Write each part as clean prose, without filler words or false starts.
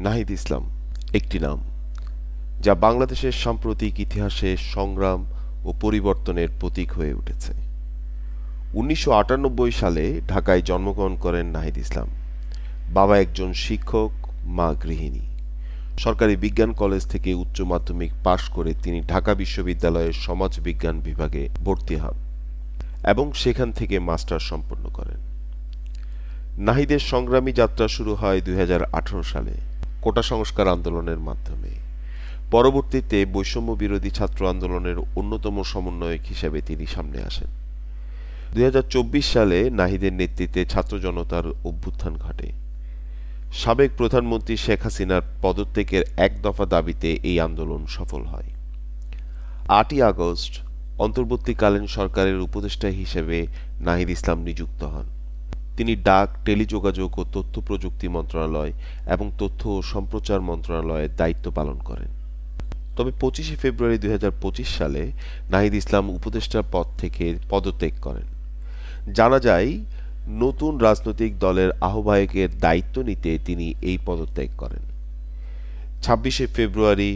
নাহিদ ইসলাম একটি নাম যা বাংলাদেশের সাম্প্রতিক ইতিহাসে সংগ্রাম ও পরিবর্তনের প্রতীক হয়ে উঠেছে। ১৯৯৮ সালে ঢাকায় জন্মগ্রহণ করেন নাহিদ ইসলাম। বাবা একজন শিক্ষক, মা গৃহিণী। সরকারি বিজ্ঞান কলেজ থেকে উচ্চ মাধ্যমিক পাশ করে তিনি ঢাকা বিশ্ববিদ্যালয়ের সমাজ বিজ্ঞান বিভাগে ভর্তি হন এবং সেখান থেকে মাস্টার্স সম্পন্ন করেন। নাহিদের সংগ্রামী যাত্রা শুরু হয় ২০১৮ সালে কোটা সংস্কার আন্দোলনের মাধ্যমে। পরবর্তীতে বৈষম্য বিরোধী ছাত্র আন্দোলনের অন্যতম সমন্বয়ক হিসেবে তিনি সামনে আসেন। ২০২৪ সালে নাহিদের নেতৃত্বে ছাত্র জনতার অভ্যুত্থান ঘটে। সাবেক প্রধানমন্ত্রী শেখ হাসিনার পদত্যাগের এক দফা দাবিতে এই আন্দোলন সফল হয়। ৮ই আগস্ট অন্তর্বর্তীকালীন সরকারের উপদেষ্টা হিসেবে নাহিদ ইসলাম নিযুক্ত হন। তিনি ডাক, টেলিযোগাযোগ ও তথ্য প্রযুক্তি মন্ত্রণালয় এবং তথ্য ও সম্প্রচার মন্ত্রণালয়ের দায়িত্ব পালন করেন। তবে ২৫শে ফেব্রুয়ারি ২০২৫ সালে নাহিদ ইসলাম উপদেষ্টার পদ থেকে পদত্যাগ করেন। জানা যায়, নতুন রাজনৈতিক দলের আহ্বায়কের দায়িত্ব নিতে তিনি এই পদত্যাগ করেন। ২৬শে ফেব্রুয়ারি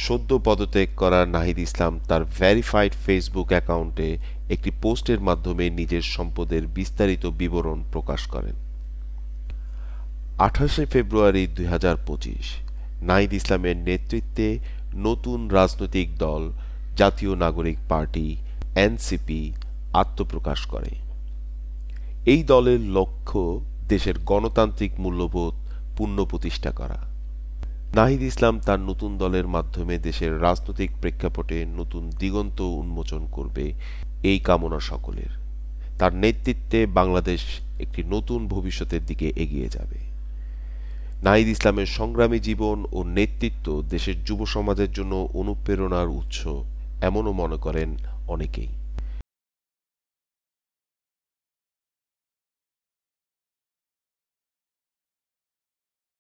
সদ্য পদত্যাগ করা নাহিদ ইসলাম তার ভেরিফাইড ফেসবুক অ্যাকাউন্টে একটি পোস্টের মাধ্যমে নিজের সম্পদের বিস্তারিত বিবরণ প্রকাশ করেন। ২৮শে ফেব্রুয়ারি ২০২৫ নাহিদ ইসলামের নেতৃত্বে নতুন রাজনৈতিক দল জাতীয় নাগরিক পার্টি এনসিপি আত্মপ্রকাশ করে। এই দলের লক্ষ্য দেশের গণতান্ত্রিক মূল্যবোধ পুনঃপ্রতিষ্ঠা করা। নাহিদ ইসলাম তার নতুন দলের মাধ্যমে দেশের রাজনৈতিক প্রেক্ষাপটে নতুন দিগন্ত উন্মোচন করবে, এই কামনা সকলের। তার নেতৃত্বে বাংলাদেশ একটি নতুন ভবিষ্যতের দিকে এগিয়ে যাবে। নাহিদ ইসলামের সংগ্রামী জীবন ও নেতৃত্ব দেশের যুব সমাজের জন্য অনুপ্রেরণার উৎস, এমনও মনে করেন অনেকেই।